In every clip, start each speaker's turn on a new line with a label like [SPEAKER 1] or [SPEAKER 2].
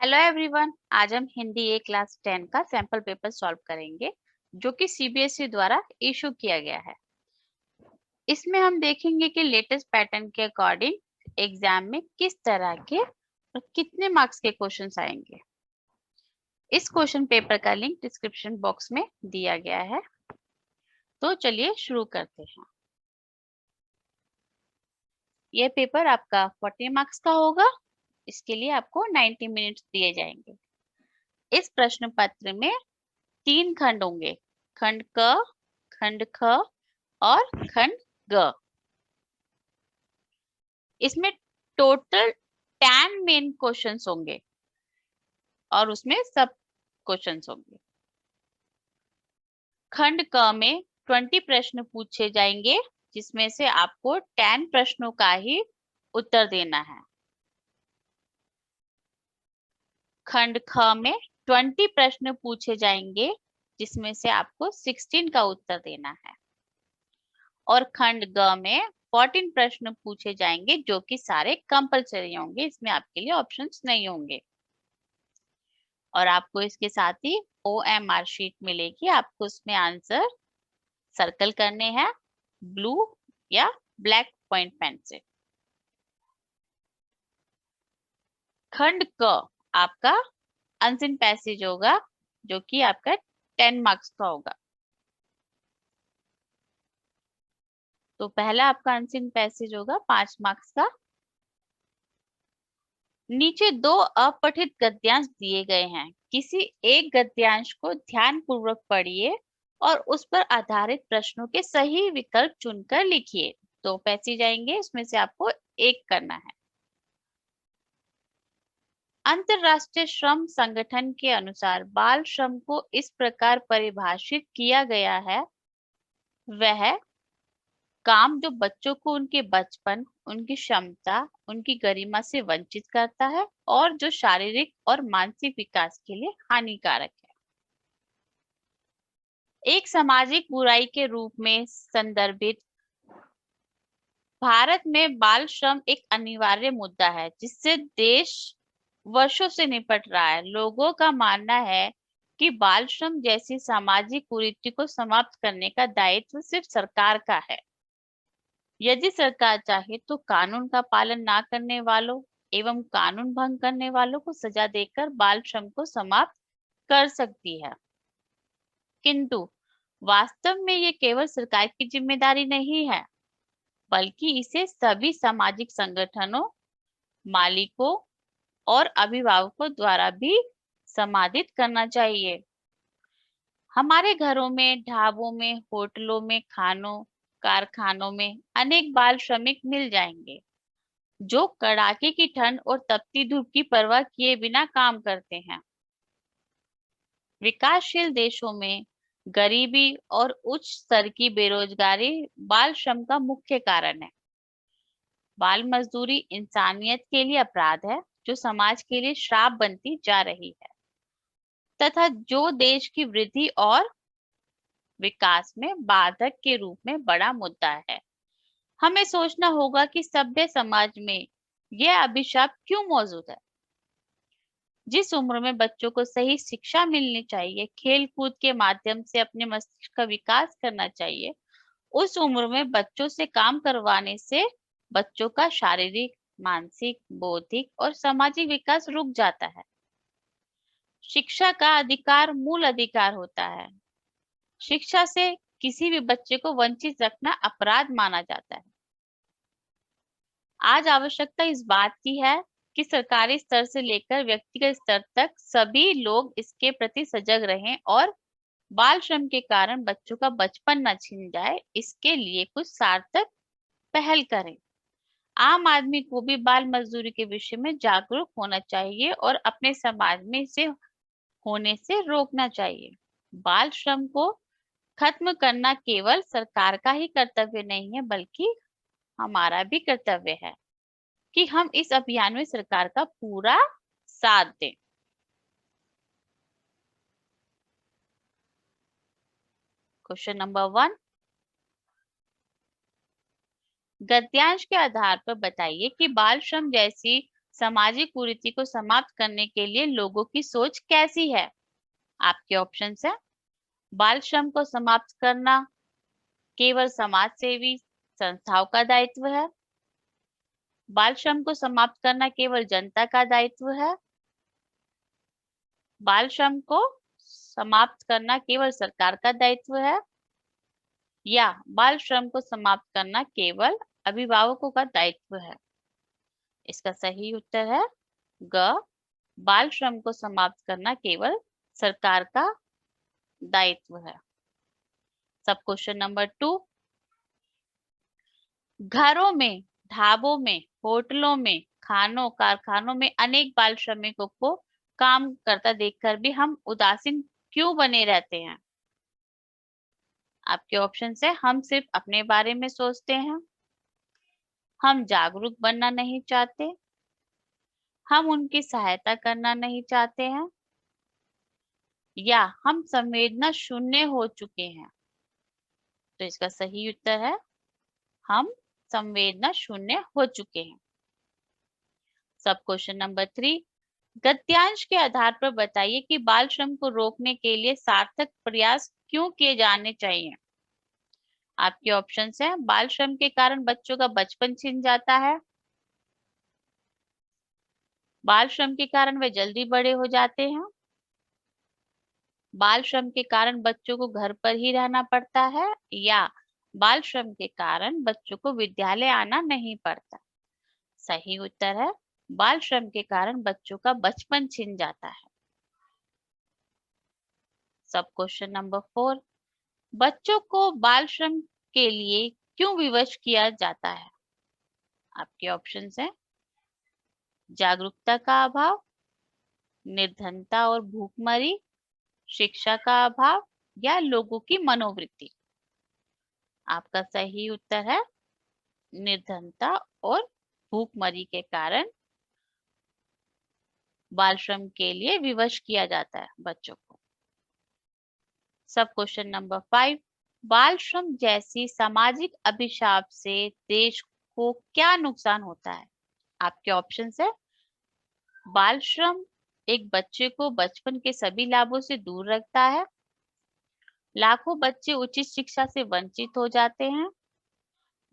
[SPEAKER 1] Hello everyone. आज हम हिंदी ए class 10 का सैंपल पेपर सॉल्व करेंगे जो कि सीबीएसई द्वारा इशू किया गया है। इसमें हम देखेंगे कि लेटेस्ट पैटर्न के अकॉर्डिंग एग्जाम में किस तरह के और कितने मार्क्स के क्वेश्चंस आएंगे। इस क्वेश्चन पेपर का लिंक डिस्क्रिप्शन बॉक्स में दिया गया है। तो चलिए शुरू करते हैं। यह पेपर आपका 40 मार्क्स का होगा। इसके लिए आपको 90 मिनट्स दिए जाएंगे। इस प्रश्न पत्र में 3 खंड होंगे, खंड क, खंड ख और खंड ग। इसमें टोटल 10 मेन क्वेश्चंस होंगे और उसमें सब क्वेश्चंस होंगे। खंड क में 20 प्रश्न पूछे जाएंगे जिसमें से आपको 10 प्रश्नों का ही उत्तर देना है। खंड ख में 20 प्रश्न पूछे जाएंगे जिसमें से आपको 16 का उत्तर देना है। और खंड ग में 14 प्रश्न पूछे जाएंगे जो कि सारे कंपलसरी होंगे, इसमें आपके लिए ऑप्शंस नहीं होंगे। और आपको इसके साथ ही OMR शीट मिलेगी, आपको उसमें आंसर सर्कल करने हैं ब्लू या ब्लैक पॉइंट पेन से। खंड क आपका अनसीन पैसेज होगा जो कि आपका 10 मार्क्स का होगा। तो पहला आपका अनसीन पैसेज होगा 5 मार्क्स का। नीचे 2 अपठित गद्यांश दिए गए हैं। किसी एक गद्यांश को ध्यान पूर्वक पढ़िए और उस पर आधारित प्रश्नों के सही विकल्प चुनकर लिखिए। 2 पैसेज आएंगे, इसमें से आपको एक करना है। अंतरराष्ट्रीय श्रम संगठन के अनुसार बाल श्रम को इस प्रकार परिभाषित किया गया है, वह काम जो बच्चों को उनके बचपन, उनकी क्षमता, उनकी गरिमा से वंचित करता है और जो शारीरिक और मानसिक विकास के लिए हानिकारक है। एक सामाजिक बुराई के रूप में संदर्भित भारत में बाल श्रम एक अनिवार्य मुद्दा है जिससे देश वर्षों से निपट रहा है। लोगों का मानना है कि बाल श्रम जैसी सामाजिक कुरीति को समाप्त करने का दायित्व सिर्फ सरकार का है। यदि सरकार चाहे तो कानून का पालन ना करने वालों एवं कानून भंग करने वालों को सजा देकर बाल श्रम को समाप्त कर सकती है। किंतु वास्तव में ये केवल सरकार की जिम्मेदारी नहीं है, बल्कि इसे सभी सामाजिक संगठनों, मालिकों और अभिभावकों द्वारा भी समादित करना चाहिए। हमारे घरों में, ढाबों में, होटलों में, खानों, कारखानों में अनेक बाल श्रमिक मिल जाएंगे जो कड़ाके की ठंड और तपती धूप की परवाह किए बिना काम करते हैं। विकासशील देशों में गरीबी और उच्च स्तर की बेरोजगारी बाल श्रम का मुख्य कारण है। बाल मजदूरी इंसानियत के लिए अपराध है जो समाज के लिए श्राप बनती जा रही है तथा जो देश की वृद्धि और विकास में बाधक के रूप में बड़ा मुद्दा है। हमें सोचना होगा कि सभ्य समाज में यह अभिशाप क्यों मौजूद है। जिस उम्र में बच्चों को सही शिक्षा मिलनी चाहिए, खेल कूद के माध्यम से अपने मस्तिष्क का विकास करना चाहिए, उस उम्र में बच्चों से काम करवाने से बच्चों का शारीरिक, मानसिक, बौद्धिक और सामाजिक विकास रुक जाता है। शिक्षा का अधिकार मूल अधिकार होता है। शिक्षा से किसी भी बच्चे को वंचित रखना अपराध माना जाता है। आज आवश्यकता इस बात की है कि सरकारी स्तर से लेकर व्यक्तिगत स्तर तक सभी लोग इसके प्रति सजग रहें और बाल श्रम के कारण बच्चों का बचपन न छीन जाए, इसके लिए कुछ सार्थक पहल करें। आम आदमी को भी बाल मजदूरी के विषय में जागरूक होना चाहिए और अपने समाज में इसे होने से रोकना चाहिए। बाल श्रम को खत्म करना केवल सरकार का ही कर्तव्य नहीं है, बल्कि हमारा भी कर्तव्य है कि हम इस अभियान में सरकार का पूरा साथ दें। क्वेश्चन नंबर 1, गद्यांश के आधार पर बताइए कि बाल श्रम जैसी सामाजिक कुरीति को समाप्त करने के लिए लोगों की सोच कैसी है? आपके ऑप्शंस है बाल श्रम को समाप्त करना केवल समाज सेवी संस्थाओं का दायित्व है, बाल श्रम को समाप्त करना केवल जनता का दायित्व है, बाल श्रम को समाप्त करना केवल सरकार का दायित्व है, या बाल श्रम को समाप्त करना केवल अभिभावकों का दायित्व है। इसका सही उत्तर है ग, बाल श्रम को समाप्त करना केवल सरकार का दायित्व है। सब क्वेश्चन नंबर 2, घरों में, ढाबों में, होटलों में, खानों, कारखानों में अनेक बाल श्रमिकों को काम करता देखकर भी हम उदासीन क्यों बने रहते हैं? आपके ऑप्शन है हम सिर्फ अपने बारे में सोचते हैं, हम जागरूक बनना नहीं चाहते, हम उनकी सहायता करना नहीं चाहते हैं, या हम संवेदना शून्य हो चुके हैं। तो इसका सही उत्तर है हम संवेदना शून्य हो चुके हैं। सब क्वेश्चन नंबर 3, गद्यांश के आधार पर बताइए कि बाल श्रम को रोकने के लिए सार्थक प्रयास क्यों किए जाने चाहिए? आपके ऑप्शंस हैं बाल श्रम के कारण बच्चों का बचपन छिन जाता है, बाल श्रम के कारण वे जल्दी बड़े हो जाते हैं, बाल श्रम के कारण बच्चों को घर पर ही रहना पड़ता है, या बाल श्रम के कारण बच्चों को विद्यालय आना नहीं पड़ता। सही उत्तर है बाल श्रम के कारण बच्चों का बचपन छिन जाता है। सब क्वेश्चन नंबर 4, बच्चों को बाल श्रम के लिए क्यों विवश किया जाता है? आपके ऑप्शंस हैं जागरूकता का अभाव, निर्धनता और भूखमरी, शिक्षा का अभाव, या लोगों की मनोवृत्ति। आपका सही उत्तर है निर्धनता और भूखमरी के कारण बाल श्रम के लिए विवश किया जाता है बच्चों को। सब क्वेश्चन नंबर 5, बाल श्रम जैसी सामाजिक अभिशाप से देश को क्या नुकसान होता है? आपके ऑप्शंस है बाल श्रम एक बच्चे को बचपन के सभी लाभों से दूर रखता है, लाखों बच्चे उचित शिक्षा से वंचित हो जाते हैं,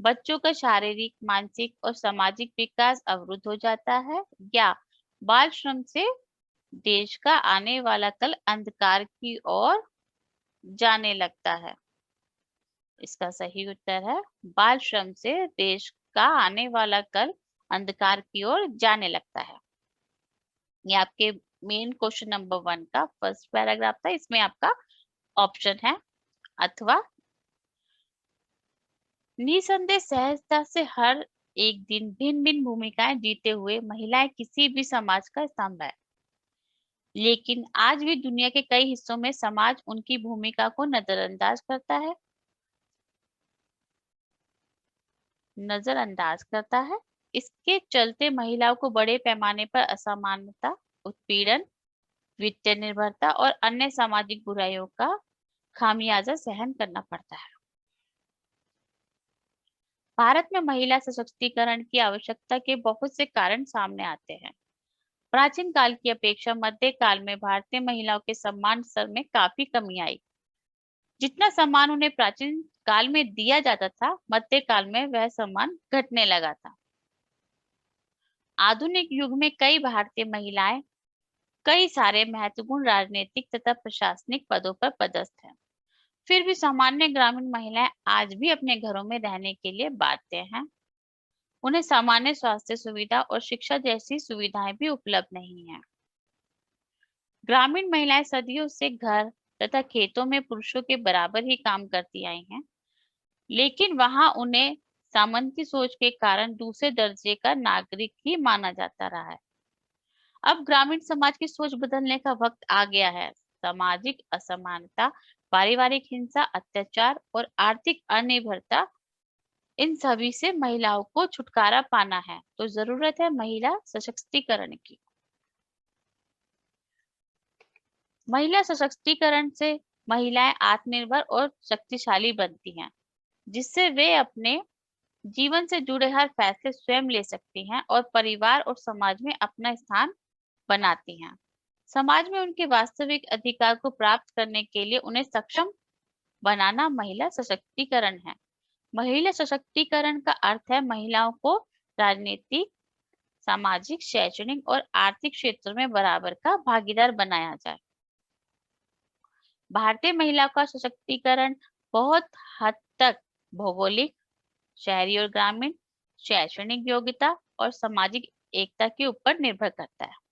[SPEAKER 1] बच्चों का शारीरिक, मानसिक और सामाजिक विकास अवरुद्ध हो जाता है, या बाल श्रम से देश का आने वाला कल अंधकार की ओर जाने लगता है। इसका सही उत्तर है बाल श्रम से देश का आने वाला कल अंधकार की ओर जाने लगता है। ये आपके मेन क्वेश्चन नंबर 1 का फर्स्ट पैराग्राफ था। इसमें आपका ऑप्शन है अथवा। निसंदेह सहजता से हर एक दिन भिन्न भिन्न भूमिकाएं जीते हुए महिलाएं किसी भी समाज का स्तंभ है, लेकिन आज भी दुनिया के कई हिस्सों में समाज उनकी भूमिका को नजरअंदाज करता है। इसके चलते महिलाओं को बड़े पैमाने पर असमानता, उत्पीड़न, वित्तीय निर्भरता और अन्य सामाजिक बुराइयों का खामियाजा सहन करना पड़ता है। भारत में महिला सशक्तिकरण की आवश्यकता के बहुत से कारण सामने आते हैं। प्राचीन काल की अपेक्षा मध्य काल में भारतीय महिलाओं के सम्मान स्तर में काफी कमी आई। जितना सम्मान उन्हें प्राचीन काल में दिया जाता था, मध्य काल में वह सम्मान घटने लगा था। आधुनिक युग में कई भारतीय महिलाएं कई सारे महत्वपूर्ण राजनीतिक तथा प्रशासनिक पदों पर पदस्थ हैं। फिर भी सामान्य ग्रामीण महिलाएं आज भी अपने घरों में रहने के लिए बाध्य हैं। उन्हें सामान्य स्वास्थ्य सुविधा और शिक्षा जैसी सुविधाएं भी उपलब्ध नहीं है। ग्रामीण महिलाएं सदियों से घर तथा खेतों में पुरुषों के बराबर ही काम करती आई हैं, लेकिन वहां उन्हें सामंती सोच के कारण दूसरे दर्जे का नागरिक ही माना जाता रहा है। अब ग्रामीण समाज की सोच बदलने का वक्त आ गया है। सामाजिक असमानता, पारिवारिक हिंसा, अत्याचार और आर्थिक अनिर्भरता, इन सभी से महिलाओं को छुटकारा पाना है, तो जरूरत है महिला सशक्तिकरण की। महिला सशक्तिकरण से महिलाएं आत्मनिर्भर और शक्तिशाली बनती हैं, जिससे वे अपने जीवन से जुड़े हर फैसले स्वयं ले सकती हैं और परिवार और समाज में अपना स्थान बनाती हैं। समाज में उनके वास्तविक अधिकार को प्राप्त करने के लिए उन्हें सक्षम बनाना महिला सशक्तिकरण है। महिला सशक्तिकरण का अर्थ है महिलाओं को राजनीतिक, सामाजिक, शैक्षणिक और आर्थिक क्षेत्रों में बराबर का भागीदार बनाया जाए। भारतीय महिला का सशक्तिकरण बहुत हद तक भौगोलिक, शहरी और ग्रामीण, शैक्षणिक योग्यता और सामाजिक एकता के ऊपर निर्भर करता है।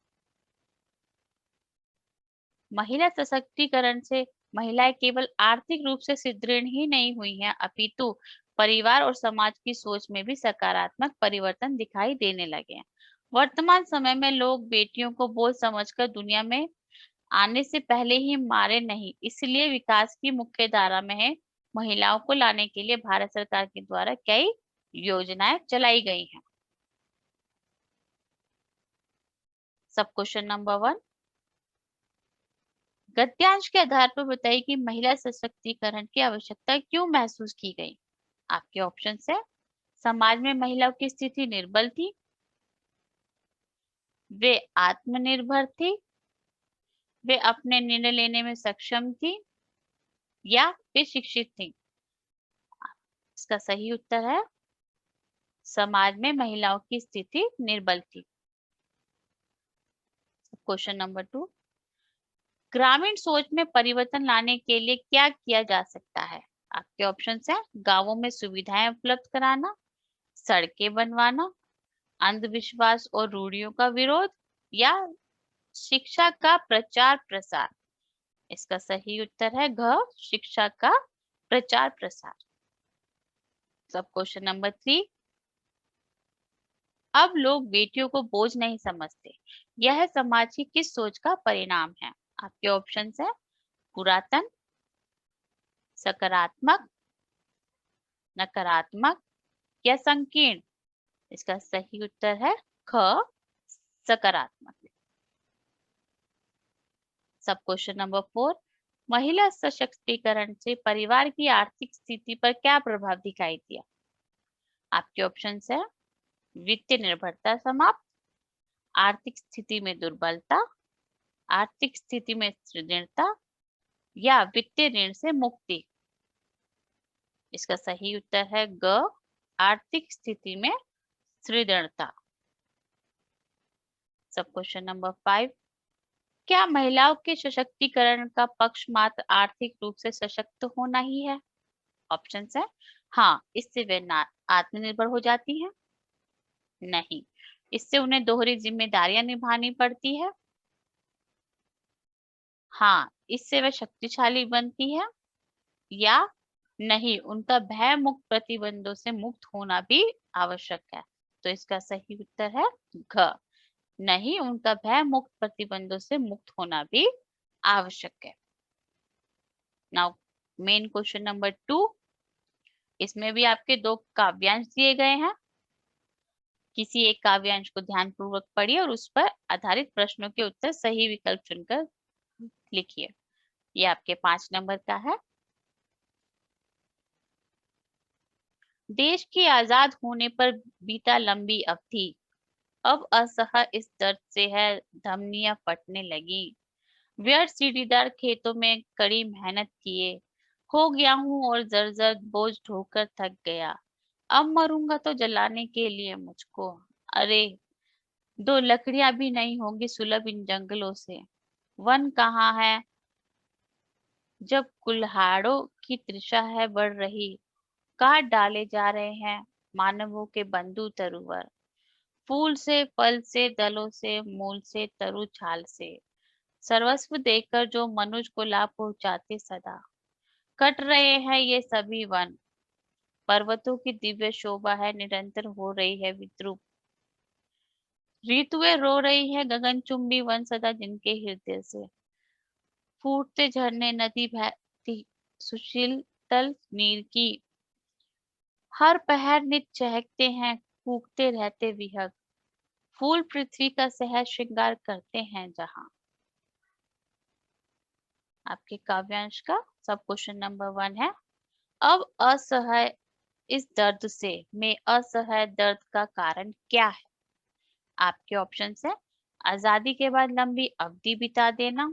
[SPEAKER 1] महिला सशक्तिकरण से महिलाएं केवल आर्थिक रूप से सुदृढ़ ही नहीं हुई हैं, अपितु परिवार और समाज की सोच में भी सकारात्मक परिवर्तन दिखाई देने लगे हैं। वर्तमान समय में लोग बेटियों को बोझ समझकर दुनिया में आने से पहले ही मारे नहीं, इसलिए विकास की मुख्य धारा में है। महिलाओं को लाने के लिए भारत सरकार के द्वारा कई योजनाएं चलाई गई हैं। सब क्वेश्चन नंबर 1, गद्यांश के आधार पर बताइए कि महिला सशक्तिकरण की आवश्यकता क्यों महसूस की गई। आपके ऑप्शन है, समाज में महिलाओं की स्थिति निर्बल थी, वे आत्मनिर्भर थी, वे अपने निर्णय लेने में सक्षम थी, या वे शिक्षित थी। इसका सही उत्तर है, समाज में महिलाओं की स्थिति निर्बल थी। क्वेश्चन नंबर 2, ग्रामीण सोच में परिवर्तन लाने के लिए क्या किया जा सकता है। आपके ऑप्शन है, गांवों में सुविधाएं उपलब्ध कराना, सड़कें बनवाना, अंधविश्वास और रूढ़ियों का विरोध, या शिक्षा का प्रचार प्रसार। इसका सही उत्तर है घ, शिक्षा का प्रचार प्रसार। सब क्वेश्चन नंबर 3, अब लोग बेटियों को बोझ नहीं समझते, यह समाज की किस सोच का परिणाम है। आपके ऑप्शन है, पुरातन, सकारात्मक, नकारात्मक, या संकीर्ण। इसका सही उत्तर है ख, सकारात्मक। सब क्वेश्चन नंबर 4, महिला सशक्तिकरण से परिवार की आर्थिक स्थिति पर क्या प्रभाव दिखाई दिया। आपके ऑप्शन है, वित्तीय निर्भरता समाप्त, आर्थिक स्थिति में दुर्बलता, आर्थिक स्थिति में सुदृढ़ता, या वित्तीय ऋण से मुक्ति। इसका सही उत्तर है ग, आर्थिक स्थिति में सुदृढ़ता। सब क्वेश्चन नंबर 5, क्या महिलाओं के सशक्तिकरण का पक्ष मात्र आर्थिक रूप से सशक्त होना ही है। ऑप्शन है, हाँ, इससे वे आत्मनिर्भर हो जाती हैं, नहीं, इससे उन्हें दोहरी जिम्मेदारियां निभानी पड़ती है, हाँ, इससे वे शक्तिशाली बनती है, या नहीं, उनका भय मुक्त प्रतिबंधों से मुक्त होना भी आवश्यक है। तो इसका सही उत्तर है घ, नहीं, उनका भय मुक्त प्रतिबंधों से मुक्त होना भी आवश्यक है। नाउ मेन क्वेश्चन नंबर 2, इसमें भी आपके 2 काव्यांश दिए गए हैं। किसी एक काव्यांश को ध्यानपूर्वक पढ़िए और उस पर आधारित प्रश्नों के उत्तर सही विकल्प चुनकर लिखिए। ये आपके 5 नंबर का है। देश के आजाद होने पर बीता लंबी अवधि, अब असह्य इस दर्द से है धमनियां फटने लगी। व्यर्थ सीढ़ीदार खेतों में कड़ी मेहनत किए, हो गया हूँ और जर्जर बोझ ढोकर थक गया। अब मरूंगा तो जलाने के लिए मुझको। अरे, 2 लकड़ियां भी नहीं होंगी सुलभ इन जंगलों से। वन कहाँ है जब कुल्हाड़ों की तृषा है बढ़ रही। काट डाले जा रहे हैं मानवों के बंधु तरुवर। फूल से, फल से, दलों से, मूल से, तरु छाल से, सर्वस्व देकर जो मनुष्य को लाभ पहुंचाते सदा। कट रहे हैं ये सभी वन, पर्वतों की दिव्य शोभा है निरंतर हो रही है विद्रूप। ऋतुएं रो रही है गगनचुंबी वन सदा जिनके हृदय से। फूटते झरने नदी बहती सुशील नीर की। हर पहर नित चहकते हैं फूकते रहते विहग। फूल पृथ्वी का सहज श्रृंगार करते हैं जहां। आपके काव्यांश का सब क्वेश्चन नंबर 1 है, अब असहाय इस दर्द से में असह्य दर्द का कारण क्या है? आपके ऑप्शन है आजादी के बाद लंबी अवधि बिता देना,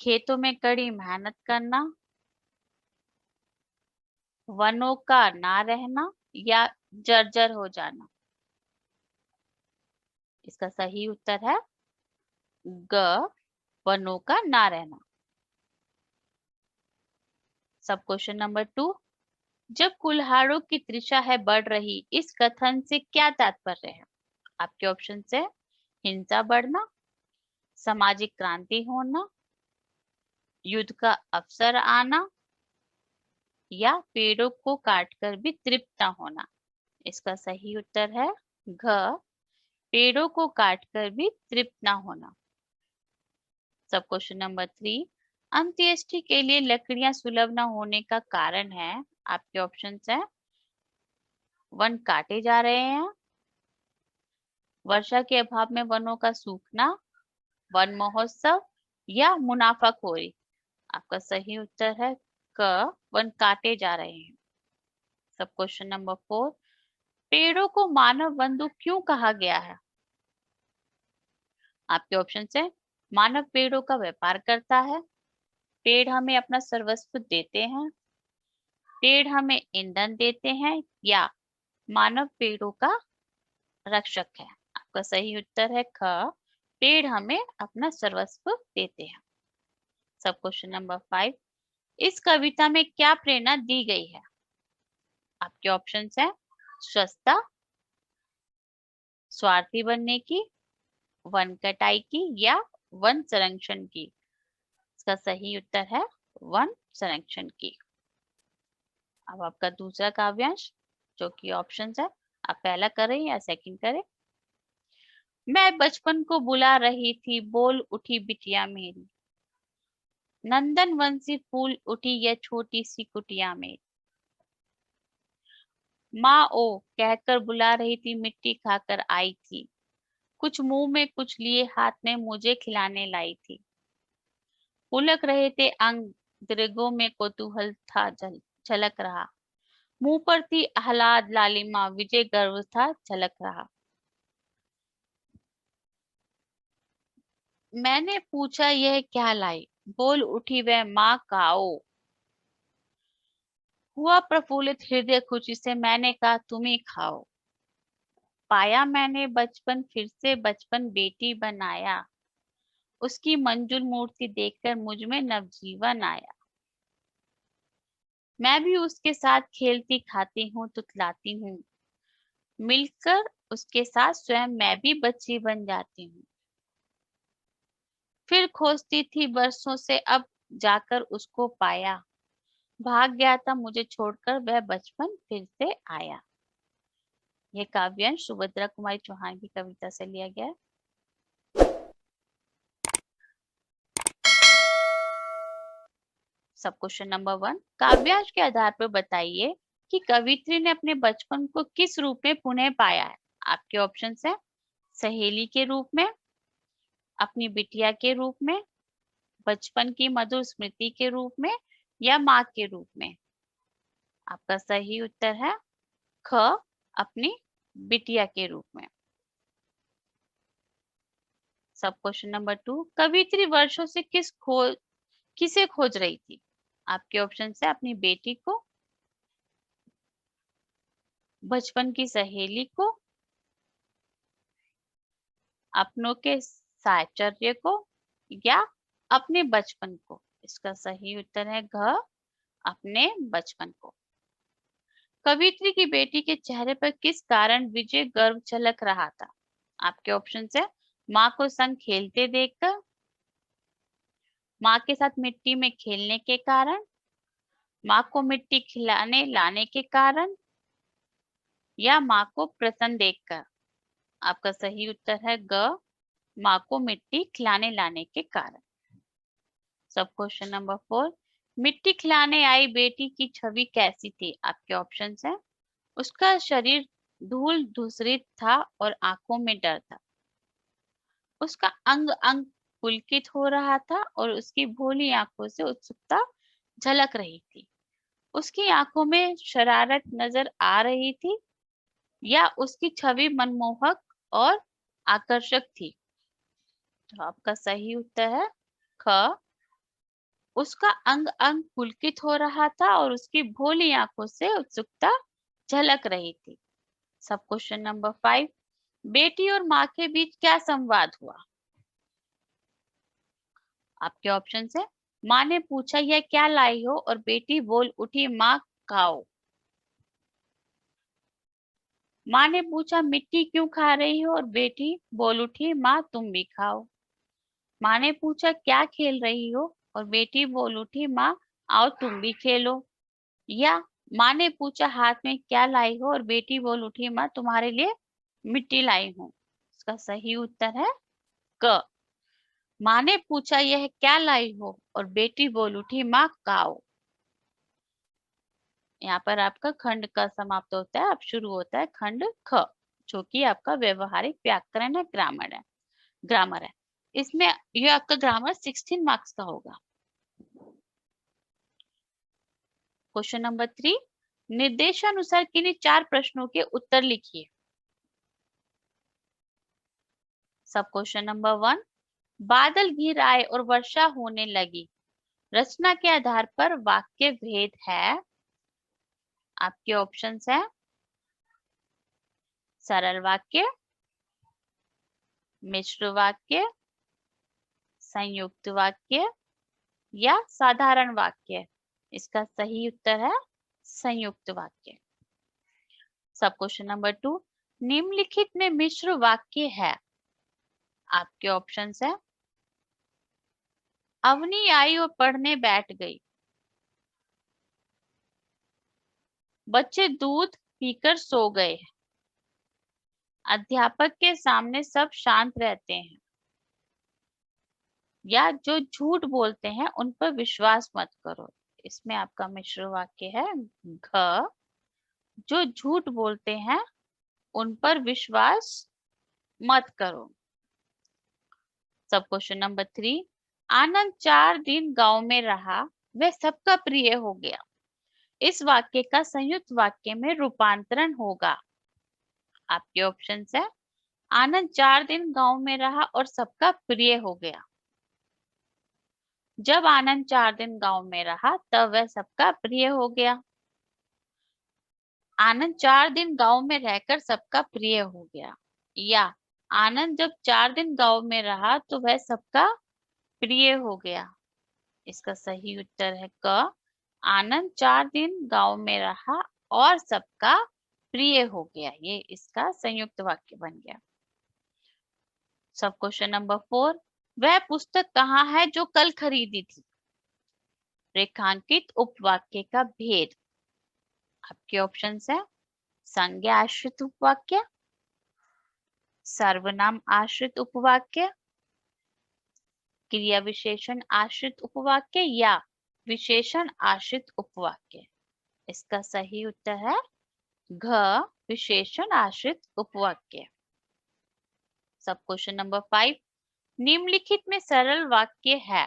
[SPEAKER 1] खेतों में कड़ी मेहनत करना, वनों का ना रहना या जर्जर हो जाना। इसका सही उत्तर है ग, वनों का ना रहना। सब क्वेश्चन नंबर 2, जब कुल्हाड़ों की तृषा है बढ़ रही, इस कथन से क्या तात्पर्य है? आपके ऑप्शन है हिंसा बढ़ना, सामाजिक क्रांति होना, युद्ध का अवसर आना या पेड़ों को काटकर भी तृप्त न होना। इसका सही उत्तर है घ, पेड़ों को काटकर भी तृप्त न होना। सब क्वेश्चन नंबर 3, अंत्येष्टि के लिए लकड़ियां सुलभ न होने का कारण है। आपके ऑप्शन है वन काटे जा रहे हैं, वर्षा के अभाव में वनों का सूखना, वन महोत्सव या मुनाफाखोरी। आपका सही उत्तर है क, वन काटे जा रहे हैं। सब क्वेश्चन नंबर 4, पेड़ों को मानव बंधु क्यों कहा गया है? आपके ऑप्शन है मानव पेड़ों का व्यापार करता है, पेड़ हमें अपना सर्वस्व देते हैं, पेड़ हमें ईंधन देते हैं या मानव पेड़ों का रक्षक है। आपका सही उत्तर है ख, पेड़ हमें अपना सर्वस्व देते हैं। सब क्वेश्चन नंबर 5, इस कविता में क्या प्रेरणा दी गई है? आपके ऑप्शन है स्वच्छता, स्वार्थी बनने की, वन कटाई की या वन संरक्षण की। इसका सही उत्तर है वन संरक्षण की। अब आपका दूसरा काव्यांश जो कि ऑप्शन है, आप पहला करें या सेकंड करें। मैं बचपन को बुला रही थी, बोल उठी बिटिया मेरी, नंदन वन सी फूल उठी यह छोटी सी कुटिया में। माँ ओ कहकर बुला रही थी, मिट्टी खाकर आई थी, कुछ मुंह में कुछ लिए हाथ में मुझे खिलाने लाई थी। पुलक रहे थे अंग, दृगों में कौतूहल था झलक रहा, मुंह पर थी आह्लाद लालिमा, विजय गर्व था झलक रहा। मैंने पूछा यह क्या लाई, बोल उठी वह माँ काओ, हुआ प्रफुल्लित हृदय खुशी से, मैंने कहा तुम ही खाओ। पाया मैंने बचपन फिर से, बचपन बेटी बनाया, उसकी मंजुल मूर्ति देखकर मुझ में नवजीवन आया। मैं भी उसके साथ खेलती खाती हूँ तुतलाती हूँ, मिलकर उसके साथ स्वयं मैं भी बच्ची बन जाती हूँ। फिर खोजती थी बरसों से, अब जाकर उसको पाया, भाग गया था मुझे छोड़कर वह बचपन फिर से आया। यह काव्यांश सुभद्रा कुमारी चौहान की कविता से लिया गया है। सब क्वेश्चन नंबर 1, काव्यांश के आधार पर बताइए कि कवित्री ने अपने बचपन को किस रूप में पुनः पाया है। आपके ऑप्शन है सहेली के रूप में, अपनी बिटिया के रूप में, बचपन की मधुर स्मृति के रूप में या माँ के रूप में। आपका सही उत्तर है ख, अपनी बिटिया के रूप में। सब क्वेश्चन नंबर 2, कवित्री वर्षों से किसे खोज रही थी। आपके ऑप्शन है अपनी बेटी को, बचपन की सहेली को, अपनों के साहचर्य को या अपने बचपन को। इसका सही उत्तर है घ, अपने बचपन को। कवित्री की बेटी के चेहरे पर किस कारण विजय गर्व झलक रहा था। आपके ऑप्शन है माँ को संग खेलते देखकर, माँ के साथ मिट्टी में खेलने के कारण, माँ को मिट्टी खिलाने लाने के कारण या माँ को प्रसन्न देखकर। आपका सही उत्तर है ग, माँ को मिट्टी खिलाने लाने के कारण। सब क्वेश्चन नंबर 4, मिट्टी खिलाने आई बेटी की छवि कैसी थी। आपके ऑप्शन है उसका शरीर धूल धूसरित था और आंखों में डर था, उसका अंग अंग पुलकित हो रहा था और उसकी भोली आंखों से उत्सुकता झलक रही थी, उसकी आंखों में शरारत नजर आ रही थी या उसकी छवि मनमोहक और आकर्षक थी? तो आपका सही उत्तर है ख। उसका अंग अंग पुलकित हो रहा था और उसकी भोली आंखों से उत्सुकता झलक रही थी। सब क्वेश्चन नंबर 5, बेटी और माँ के बीच क्या संवाद हुआ? आपके ऑप्शन है, माँ ने पूछा यह क्या लाई हो और बेटी बोल उठी माँ खाओ। माँ ने पूछा मिट्टी क्यों खा रही हो और बेटी बोल उठी माँ तुम भी खाओ। माँ ने पूछा क्या खेल रही हो और बेटी बोल उठी माँ आओ तुम भी खेलो। या माँ ने पूछा हाथ में क्या लाई हो और बेटी बोल उठी माँ तुम्हारे लिए मिट्टी लाई हूँ। इसका सही उत्तर है क। माँ ने पूछा यह क्या लाई हो और बेटी बोल उठी माँ काओ। यहाँ पर आपका खंड क समाप्त होता है, अब शुरू होता है खंड ख, जो कि आपका व्यवहारिक व्याकरण है, ग्रामर है। इसमें ये आपका ग्रामर 16 मार्क्स का होगा। क्वेश्चन नंबर 3, निर्देशानुसार किन्हीं 4 प्रश्नों के उत्तर लिखिए। सब क्वेश्चन नंबर 1, बादल घिर आए और वर्षा होने लगी, रचना के आधार पर वाक्य भेद है। आपके ऑप्शंस है सरल वाक्य, मिश्र वाक्य, संयुक्त वाक्य या साधारण वाक्य। इसका सही उत्तर है संयुक्त वाक्य। सब क्वेश्चन नंबर 2, निम्नलिखित में मिश्र वाक्य है। आपके ऑप्शंस है अवनी आई और पढ़ने बैठ गई, बच्चे दूध पीकर सो गए, अध्यापक के सामने सब शांत रहते हैं, या जो झूठ बोलते हैं उन पर विश्वास मत करो। इसमें आपका मिश्र वाक्य है घ, जो झूठ बोलते हैं उन पर विश्वास मत करो। सब क्वेश्चन नंबर 3, आनंद 4 दिन गांव में रहा, वह सबका प्रिय हो गया। इस वाक्य का संयुक्त वाक्य में रूपांतरण होगा। आपके ऑप्शन है आनंद 4 दिन गांव में रहा और सबका प्रिय हो गया। जब आनंद 4 दिन गांव में रहा तब वह सबका प्रिय हो गया। आनंद 4 दिन गांव में रहकर सबका प्रिय हो गया। या आनंद जब 4 दिन गांव में रहा तो वह सबका प्रिय हो गया। इसका सही उत्तर है क, आनंद 4 दिन गांव में रहा और सबका प्रिय हो गया। ये इसका संयुक्त वाक्य बन गया। सब क्वेश्चन नंबर 4, वह पुस्तक कहाँ है जो कल खरीदी थी? रेखांकित उपवाक्य का भेद। आपके ऑप्शन है संज्ञा आश्रित उपवाक्य, सर्वनाम आश्रित उपवाक्य, क्रिया विशेषण आश्रित उपवाक्य या विशेषण आश्रित उपवाक्य। इसका सही उत्तर है घ, विशेषण आश्रित उपवाक्य। सब क्वेश्चन नंबर 5, निम्नलिखित में सरल वाक्य है।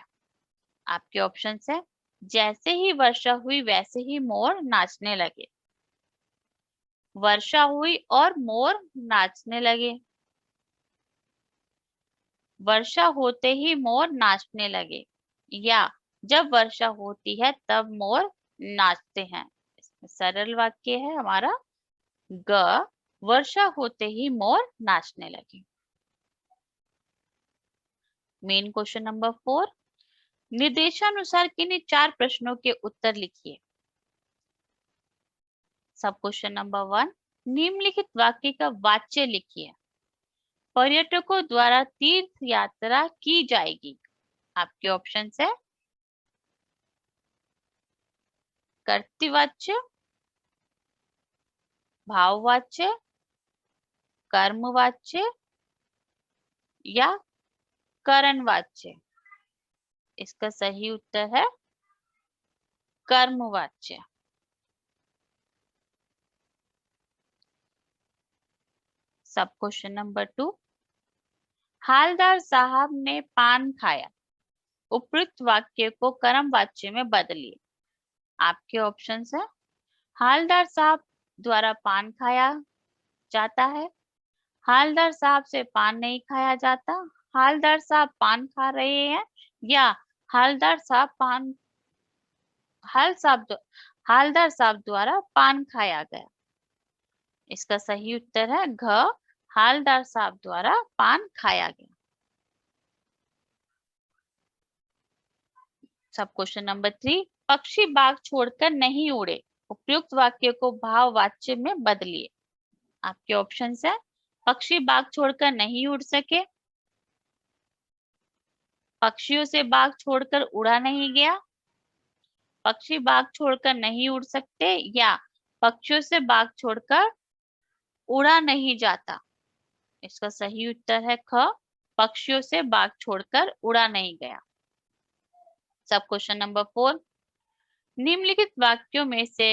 [SPEAKER 1] आपके ऑप्शन है जैसे ही वर्षा हुई वैसे ही मोर नाचने लगे, वर्षा हुई और मोर नाचने लगे, वर्षा होते ही मोर नाचने लगे, या जब वर्षा होती है तब मोर नाचते हैं। इसमें सरल वाक्य है हमारा ग, वर्षा होते ही मोर नाचने लगे। मेन क्वेश्चन नंबर 4, निर्देशानुसार किन्हीं 4 प्रश्नों के उत्तर लिखिए। सब क्वेश्चन नंबर 1, निम्नलिखित वाक्य का वाच्य लिखिए। पर्यटकों द्वारा तीर्थ यात्रा की जाएगी। आपके ऑप्शन है कर्तृवाच्य, भाववाच्य, कर्मवाच्य या करणवाच्य। इसका सही उत्तर है कर्मवाच्य। सब क्वेश्चन नंबर 2, हालदार साहब ने पान खाया, उपयुक्त वाक्य को कर्म वाच्य में बदलिए। आपके ऑप्शंस है हालदार साहब द्वारा पान खाया जाता है, हालदार साहब से पान नहीं खाया जाता, हालदार साहब पान खा रहे हैं, या हालदार साहब पान हाल साहब हालदार साहब द्वारा पान खाया गया। इसका सही उत्तर है घ, हालदार साहब द्वारा पान खाया गया। सब क्वेश्चन नंबर 3, पक्षी बाग छोड़कर नहीं उड़े, उपयुक्त वाक्य को भाववाच्य में बदलिए। आपके ऑप्शंस है पक्षी बाग छोड़कर नहीं उड़ सके, पक्षियों से बाग छोड़कर उड़ा नहीं गया, पक्षी बाग छोड़कर नहीं उड़ सकते, या पक्षियों से बाग छोड़कर उड़ा नहीं जाता। इसका सही उत्तर है ख, पक्षियों से बाग छोड़कर उड़ा नहीं गया। सब क्वेश्चन नंबर 4, निम्नलिखित वाक्यों में से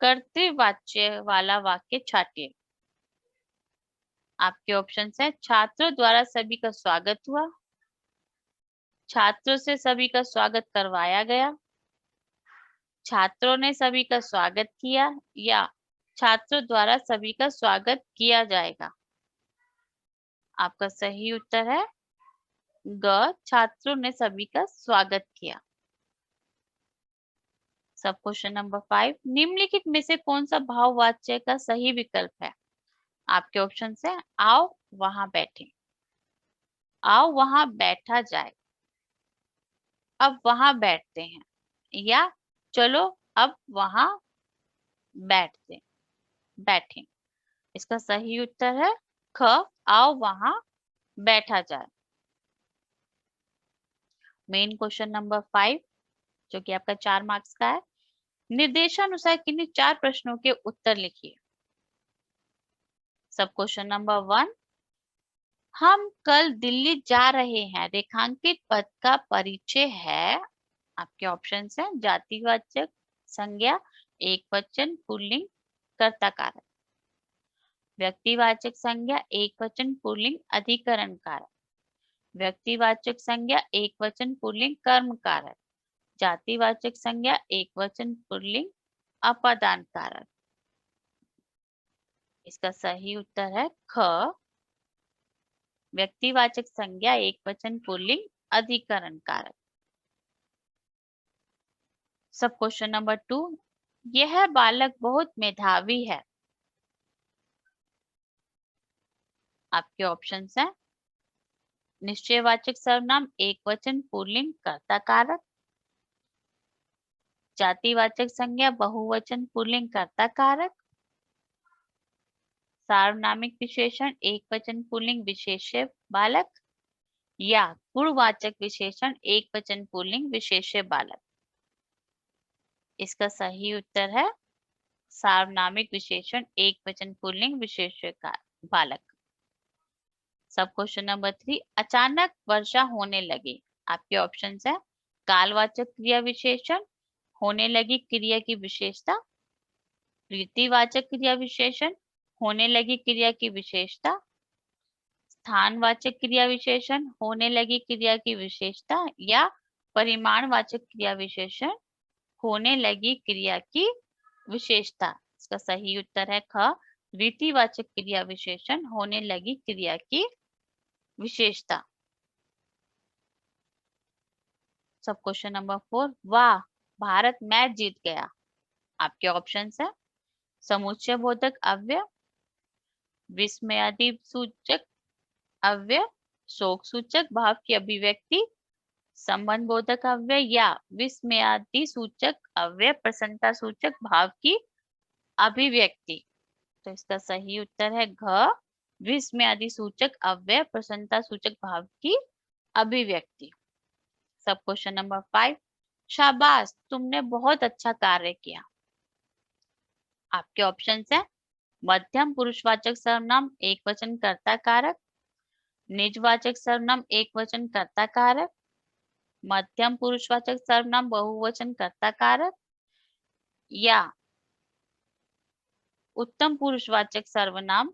[SPEAKER 1] कर्तृवाच्य वाला वाक्य छाटिए। आपके ऑप्शन है छात्रों द्वारा सभी का स्वागत हुआ, छात्रों से सभी का स्वागत करवाया गया, छात्रों ने सभी का स्वागत किया, या छात्रों द्वारा सभी का स्वागत किया जाएगा। आपका सही उत्तर है ग, छात्रों ने सभी का स्वागत किया। सब क्वेश्चन नंबर 5, निम्नलिखित में से कौन सा भाववाच्य का सही विकल्प है? आपके ऑप्शन है आओ वहां बैठे, आओ वहां बैठा जाए, अब वहां बैठते हैं, या चलो अब वहां बैठते बैठे। इसका सही उत्तर है ख, आओ वहां बैठा जाए। मेन क्वेश्चन नंबर 5 जो कि आपका 4 मार्क्स का है, निर्देशानुसार किन्हीं 4 प्रश्नों के उत्तर लिखिए। सब क्वेश्चन नंबर 1, हम कल दिल्ली जा रहे हैं, रेखांकित पद का परिचय है। आपके ऑप्शन है जातिवाचक संज्ञा, एकवचन, पुल्लिंग, कर्ता कारक, व्यक्तिवाचक संज्ञा, एकवचन, पुल्लिंग, अधिकरण कारक, व्यक्तिवाचक संज्ञा, एकवचन, पुल्लिंग, कर्म कारक, जातिवाचक संज्ञा, एकवचन, पुल्लिंग, अपादान कारक। इसका सही उत्तर है ख, व्यक्तिवाचक संज्ञा, एकवचन, पुल्लिंग, अधिकरण कारक। सब क्वेश्चन नंबर 2, यह बालक बहुत मेधावी है। आपके ऑप्शंस हैं निश्चयवाचक सर्वनाम, एकवचन, पुल्लिंग, कर्ता कारक, जातिवाचक संज्ञा, बहुवचन, पुल्लिंग, कर्ता कारक, सार्वनामिक विशेषण, एकवचन, पुल्लिंग, विशेष्य बालक, या गुणवाचक विशेषण, एकवचन, पुल्लिंग, विशेष्य बालक। इसका सही उत्तर है सार्वनामिक विशेषण, एकवचन, पुल्लिंग, विशेष्य बालक। सब क्वेश्चन नंबर 3, अचानक वर्षा होने लगी। आपके ऑप्शन है कालवाचक क्रिया विशेषण, होने लगी क्रिया की विशेषता, प्रीतिवाचक क्रिया विशेषण, होने लगी क्रिया की विशेषता, स्थानवाचक क्रिया विशेषण, होने लगी क्रिया की विशेषता, या परिमाणवाचक क्रिया विशेषण, होने लगी क्रिया की विशेषता। इसका सही उत्तर है ख, रीतिवाचक क्रिया विशेषण, होने लगी क्रिया की विशेषता। सब क्वेश्चन नंबर 4, वाह भारत मैच जीत गया। आपके ऑप्शन है समुच्चय बोधक अव्यय, विस्मयादि सूचक अव्यय, शोक सूचक भाव की अभिव्यक्ति, संबंध बोधक अव्यय, या विस्मयादि सूचक अव्यय, प्रसन्नता सूचक भाव की अभिव्यक्ति। तो इसका सही उत्तर है घ, विस्मयादि सूचक अव्यय, प्रसन्नता सूचक भाव की अभिव्यक्ति। सब क्वेश्चन नंबर 5, शाबाश तुमने बहुत अच्छा कार्य किया। आपके ऑप्शन है मध्यम पुरुषवाचक सर्वनाम, एकवचन, कर्ता कारक, निजवाचक सर्वनाम, एकवचन, कर्ता कारक, मध्यम पुरुषवाचक सर्वनाम, बहुवचन, कर्ता कारक, या उत्तम पुरुषवाचक सर्वनाम,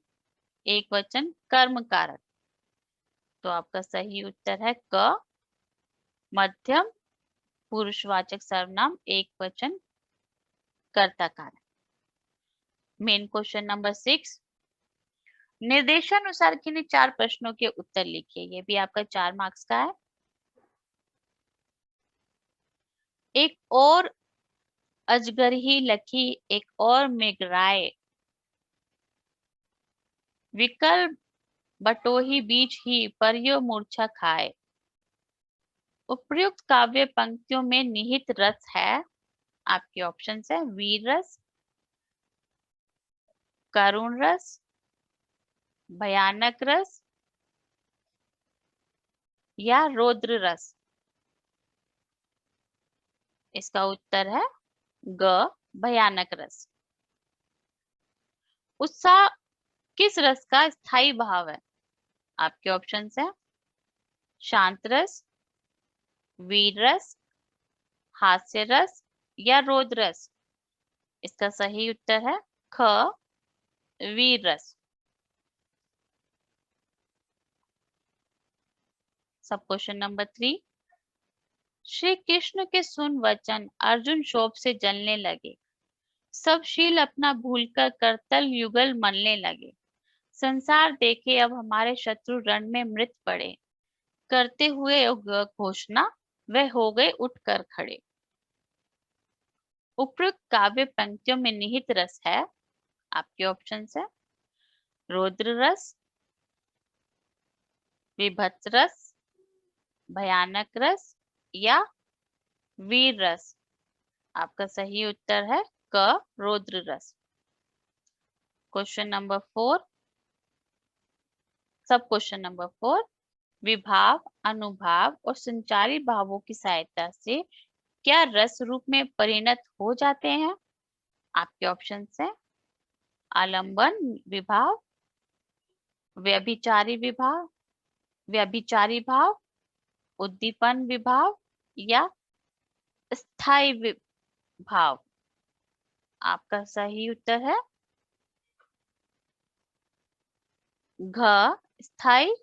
[SPEAKER 1] एकवचन, कर्म कारक। तो आपका सही उत्तर है क, मध्यम पुरुषवाचक सर्वनाम, एकवचन, कर्ता कारक। मेन क्वेश्चन नंबर 6, निर्देशानुसार किन्हीं 4 प्रश्नों के उत्तर लिखिए। ये भी आपका 4 मार्क्स का है। एक और अजगर ही लखी, एक और मृगराय, विकल बटोही बीच ही, परियो मूर्छा खाए। उपर्युक्त काव्य पंक्तियों में निहित रस है। आपके ऑप्शंस है वीर रस, करुण रस, भयानक रस या रौद्र रस। इसका उत्तर है ग, भयानक रस। उत्साह किस रस का स्थायी भाव है? आपके ऑप्शंस है शांत रस, वीर रस, हास्य रस या रौद्र रस। इसका सही उत्तर है ख, वीर रस। सब क्वेश्चन नंबर 3, श्री कृष्ण के सुन वचन अर्जुन शोभ से जलने लगे, सब शील अपना भूलकर करतल युगल मलने लगे। संसार देखे अब हमारे शत्रु रण में मृत पड़े, करते हुए घोषणा वह हो गए उठकर खड़े। उपयुक्त काव्य पंक्तियों में निहित रस है। आपके ऑप्शन है रौद्र रस, विभत्स रस, भयानक रस या वीर रस। आपका सही उत्तर है क, रौद्र रस। क्वेश्चन नंबर 4, सब क्वेश्चन नंबर 4, विभाव, अनुभाव और संचारी भावों की सहायता से क्या रस रूप में परिणत हो जाते हैं? आपके ऑप्शन है आलंबन विभाव, व्यभिचारी विभाव, व्यभिचारी भाव, उद्दीपन विभाव या स्थायी विभाव। आपका सही उत्तर है घ, स्थायी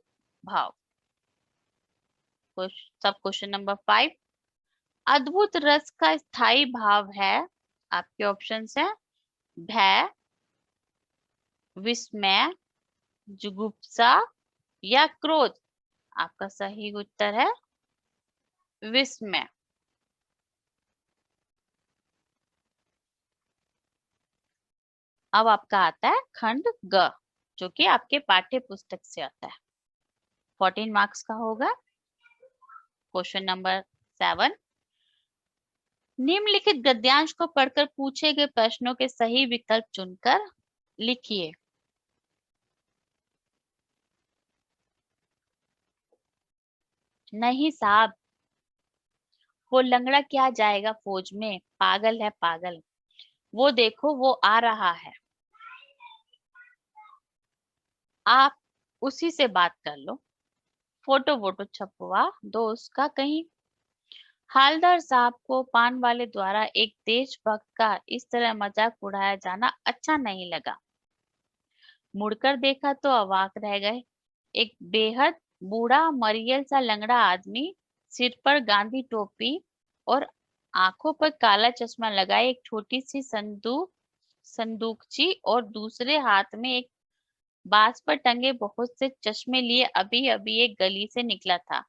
[SPEAKER 1] भाव। सब क्वेश्चन नंबर 5, अद्भुत रस का स्थायी भाव है। आपके ऑप्शंस है भय, विस्मय, जुगुप्सा या क्रोध। आपका सही उत्तर है विस्मय। अब आपका आता है खंड ग, जो कि आपके पाठ्य पुस्तक से आता है, 14 मार्क्स का होगा। क्वेश्चन नंबर 7, निम्नलिखित गद्यांश को पढ़कर पूछे गए प्रश्नों के सही विकल्प चुनकर लिखिए। नहीं साहब, वो लंगड़ा क्या जाएगा फौज में, पागल है पागल, वो देखो वो आ रहा है। आप उसी से बात कर लो, फोटो वोटो छपवा दो उसका कहीं। हालदार साहब को पान वाले द्वारा एक देशभक्त का इस तरह मजाक उड़ाया जाना अच्छा नहीं लगा। मुड़कर देखा तो अवाक रह गए। एक बेहद बूढ़ा मरियल सा लंगड़ा आदमी, सिर पर गांधी टोपी और आंखों पर काला चश्मा लगाए, एक छोटी सी संदूकची और दूसरे हाथ में एक बांस पर टंगे बहुत से चश्मे लिए अभी अभी एक गली से निकला था,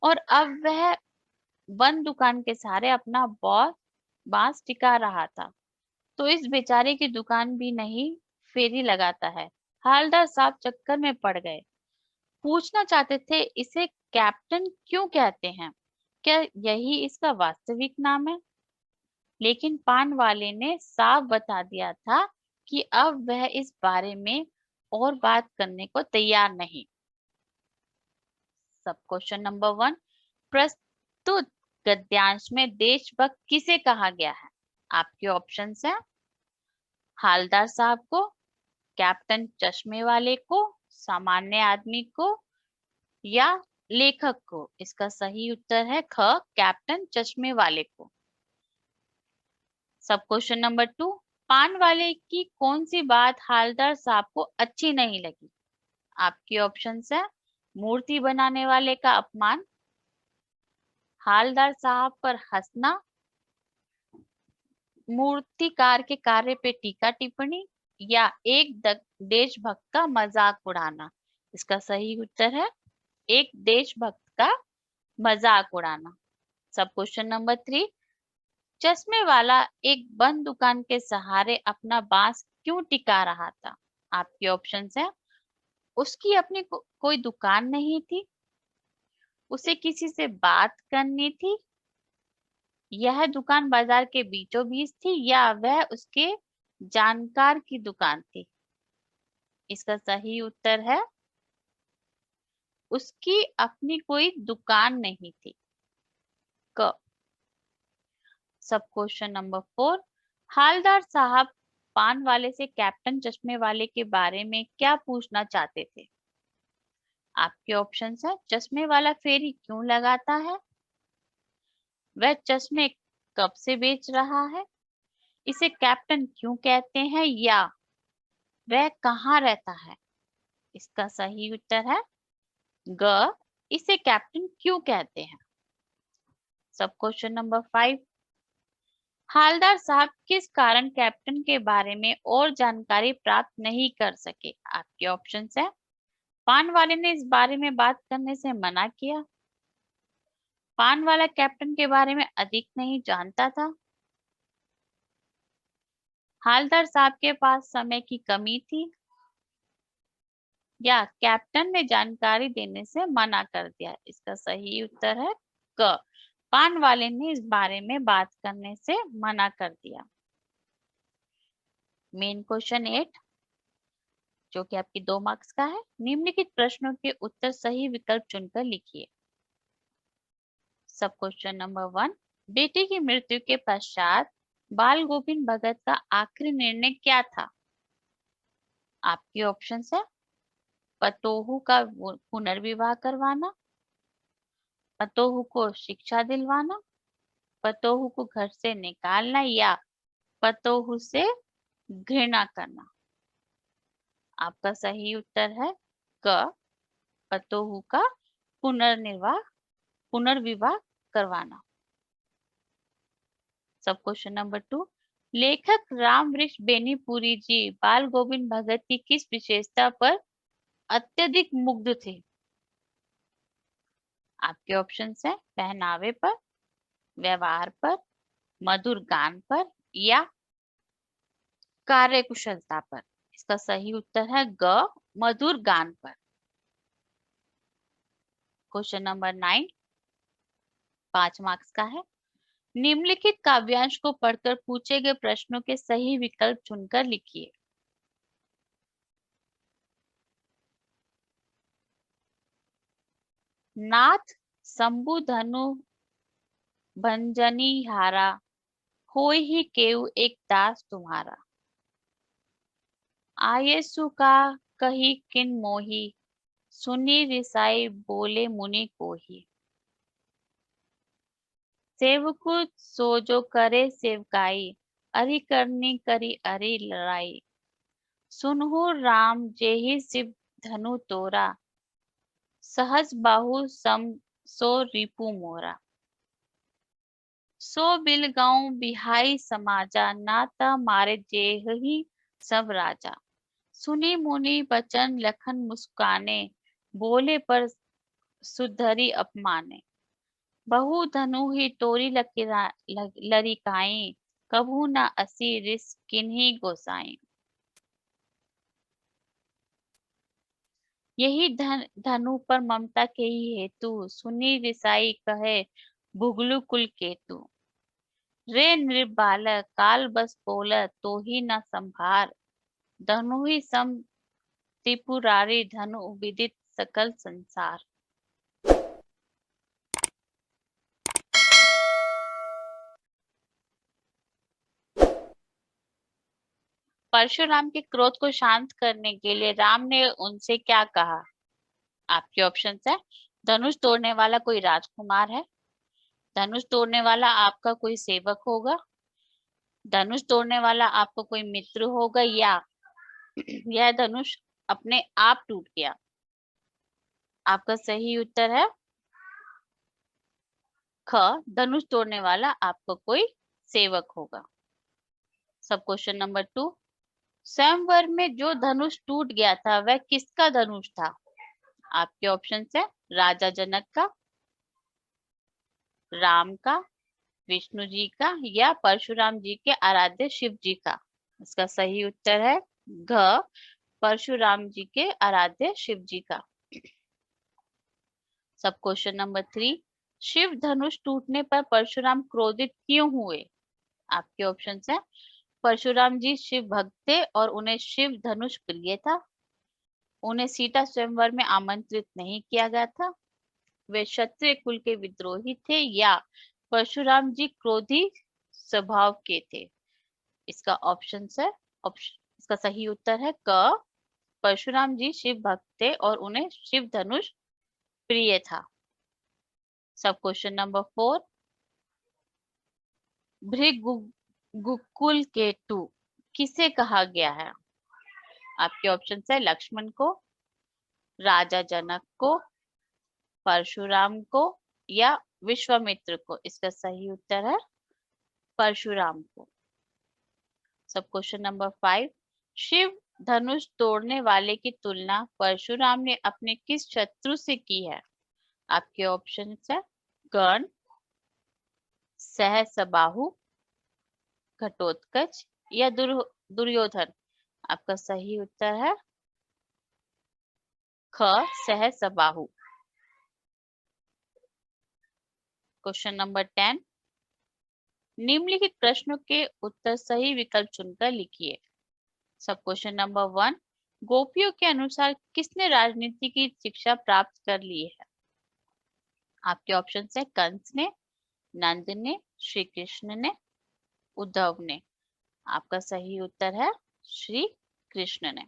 [SPEAKER 1] और अब वह बंद दुकान के सहारे अपना बांस टिका रहा था। तो इस बेचारे की दुकान भी नहीं फेरी लगाता है। हालदार साहब चक्कर में पड़ गए। पूछना चाहते थे इसे कैप्टन क्यों कहते हैं, क्या यही इसका वास्तविक नाम है? लेकिन पान वाले ने साफ बता दिया था कि अब वह इस बारे में और बात करने को तैयार नहीं। सब क्वेश्चन नंबर 1, प्रस्तुत गद्यांश में देशभक्त किसे कहा गया है? आपके ऑप्शंस हैं हालदार साहब को, कैप्टन चश्मे वाले को, सामान्य आदमी को या लेखक को। इसका सही उत्तर है ख, कैप्टन चश्मे वाले को। सब क्वेश्चन नंबर 2, पान वाले की कौन सी बात हालदार साहब को अच्छी नहीं लगी? आपके ऑप्शंस है मूर्ति बनाने वाले का अपमान, हालदार साहब पर हंसना मूर्तिकार के कार्य पे टीका टिप्पणी या एक देशभक्त का मजाक उड़ाना। इसका सही उत्तर है एक देशभक्त का मजाक उड़ाना। सब क्वेश्चन नंबर 3, चश्मे वाला एक बंद दुकान के सहारे अपना बांस क्यों टिका रहा था? आपके ऑप्शंस है, उसकी अपनी कोई दुकान नहीं थी, उसे किसी से बात करनी थी, यह दुकान बाजार के बीचों बीच थी, या वह उसके जानकार की दुकान थी। इसका सही उत्तर है उसकी अपनी कोई दुकान नहीं थी। क। सब क्वेश्चन नंबर 4, हालदार साहब पान वाले से कैप्टन चश्मे वाले के बारे में क्या पूछना चाहते थे? आपके ऑप्शंस है, चश्मे वाला फेरी क्यों लगाता है, वह चश्मे कब से बेच रहा है, इसे कैप्टन क्यों कहते हैं, या वह कहाँ रहता है? इसका सही उत्तर है ग, इसे कैप्टन क्यों कहते हैं। सब क्वेश्चन नंबर 5, हालदार साहब किस कारण कैप्टन के बारे में और जानकारी प्राप्त नहीं कर सके? आपके ऑप्शंस है, पान वाले ने इस बारे में बात करने से मना किया, पान वाला कैप्टन के बारे में अधिक नहीं जानता था, हालदार साहब के पास समय की कमी थी, या कैप्टन ने जानकारी देने से मना कर दिया। इसका सही उत्तर है क, पान वाले ने इस बारे में बात करने से मना कर दिया। मेन क्वेश्चन 8, जो कि आपकी 2 मार्क्स का है, निम्नलिखित प्रश्नों के उत्तर सही विकल्प चुनकर लिखिए। सब क्वेश्चन नंबर 1, बेटे की मृत्यु के पश्चात बाल गोविंद भगत का आखिरी निर्णय क्या था? आपके ऑप्शन है, पतोहू का पुनर्विवाह करवाना, पतोहू को शिक्षा दिलवाना, पतोहू को घर से निकालना, या पतोहू से घृणा करना। आपका सही उत्तर है क, पतोहू का पुनर्विवाह करवाना। सब क्वेश्चन नंबर 2, लेखक राम वृक्ष बेनीपुरी जी बाल गोविंद भगत की किस विशेषता पर अत्यधिक मुग्ध थे? आपके ऑप्शंस हैं, पहनावे पर, व्यवहार पर, मधुर गान पर, या कार्यकुशलता पर। इसका सही उत्तर है ग, मधुर गान पर। क्वेश्चन नंबर 9, 5 मार्क्स का है, निम्नलिखित काव्यांश को पढ़कर पूछे गए प्रश्नों के सही विकल्प चुनकर लिखिए। नाथ शंभु धनु भंजनी हारा, होय ही केउ एक दास तुम्हारा, आये सुका कही किन मोही, सुनी रिसाई बोले मुनि कोही, सेवकु सो जो करे सेवकाई, अरि करनी करी अरि लड़ाई, सुनहु राम जेहि शिव धनु तोरा, सहज बाहु सम सो रिपु मोरा, सो बिल गाँव बिहाई समाजा, नाता मारे जेहि सब राजा, सुनी मुनि बचन लखन मुस्काने, बोले पर सुधरी अपमाने, बहु धनु ही तोरी लरिकाई, कभू न असी रिस किन्हीं गोसाई, यही धनु पर ममता के ही हेतु, सुनी रिसाई कहे भुगलु कुल केतु, रे नृबालक काल बस बोला तो ही न संभार, धनु ही सम त्रिपुरारी धनु विदित सकल संसार। परशुराम के क्रोध को शांत करने के लिए राम ने उनसे क्या कहा? आपके ऑप्शंस है, धनुष तोड़ने वाला कोई राजकुमार है, धनुष तोड़ने वाला आपका कोई सेवक होगा, धनुष तोड़ने वाला आपका कोई मित्र होगा, या यह धनुष अपने आप टूट गया। आपका सही उत्तर है ख, धनुष तोड़ने वाला आपका कोई सेवक होगा। सब क्वेश्चन नंबर 2, स्वयंवर में जो धनुष टूट गया था वह किसका धनुष था? आपके ऑप्शन है राजा जनक का, राम का, विष्णु जी का या परशुराम जी के आराध्य शिव जी का। इसका सही उत्तर है घ, परशुराम जी के आराध्य शिव जी का। सब क्वेश्चन नंबर 3, शिव धनुष टूटने पर परशुराम क्रोधित क्यों हुए? आपके ऑप्शन है परशुराम जी शिव भक्त थे और उन्हें शिव धनुष प्रिय था, उन्हें सीता स्वयंवर में आमंत्रित नहीं किया गया था, वे क्षत्रिय कुल के विद्रोही थे या परशुराम जी क्रोधी स्वभाव के थे। इसका ऑप्शन है इसका सही उत्तर है क, परशुराम जी शिव भक्त थे और उन्हें शिव धनुष प्रिय था। सब क्वेश्चन नंबर 4, भृगुकुल केतु किसे कहा गया है? आपके ऑप्शन है लक्ष्मण को, राजा जनक को, परशुराम को या विश्वामित्र को। इसका सही उत्तर है परशुराम को। सब क्वेश्चन नंबर 5, शिव धनुष तोड़ने वाले की तुलना परशुराम ने अपने किस शत्रु से की है? आपके ऑप्शन है कर्ण, सहस्रबाहु, घटोत्कच या दुर्योधन। आपका सही उत्तर है ख, सहस्रबाहु। क्वेश्चन नंबर 10, निम्नलिखित प्रश्नों के उत्तर सही विकल्प चुनकर लिखिए। सब क्वेश्चन नंबर 1, गोपियों के अनुसार किसने राजनीति की शिक्षा प्राप्त कर ली है? आपके ऑप्शन है कंस ने, नंद ने, श्री कृष्ण ने, उद्धव ने। आपका सही उत्तर है श्री कृष्ण ने।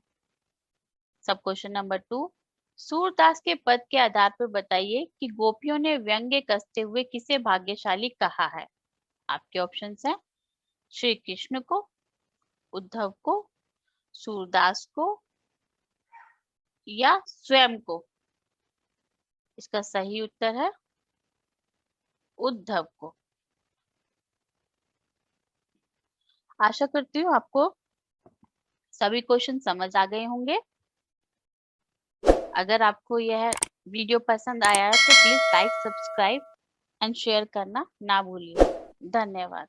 [SPEAKER 1] सब क्वेश्चन नंबर 2, सूरदास के पद के आधार पर बताइए कि गोपियों ने व्यंग्य कसते हुए किसे भाग्यशाली कहा है? आपके ऑप्शन है श्री कृष्ण को, उद्धव को, सूरदास को या स्वयं को। इसका सही उत्तर है उद्धव को। आशा करती हूँ आपको सभी क्वेश्चन समझ आ गए होंगे। अगर आपको यह वीडियो पसंद आया है तो please like, subscribe and share करना ना भूलिए। धन्यवाद।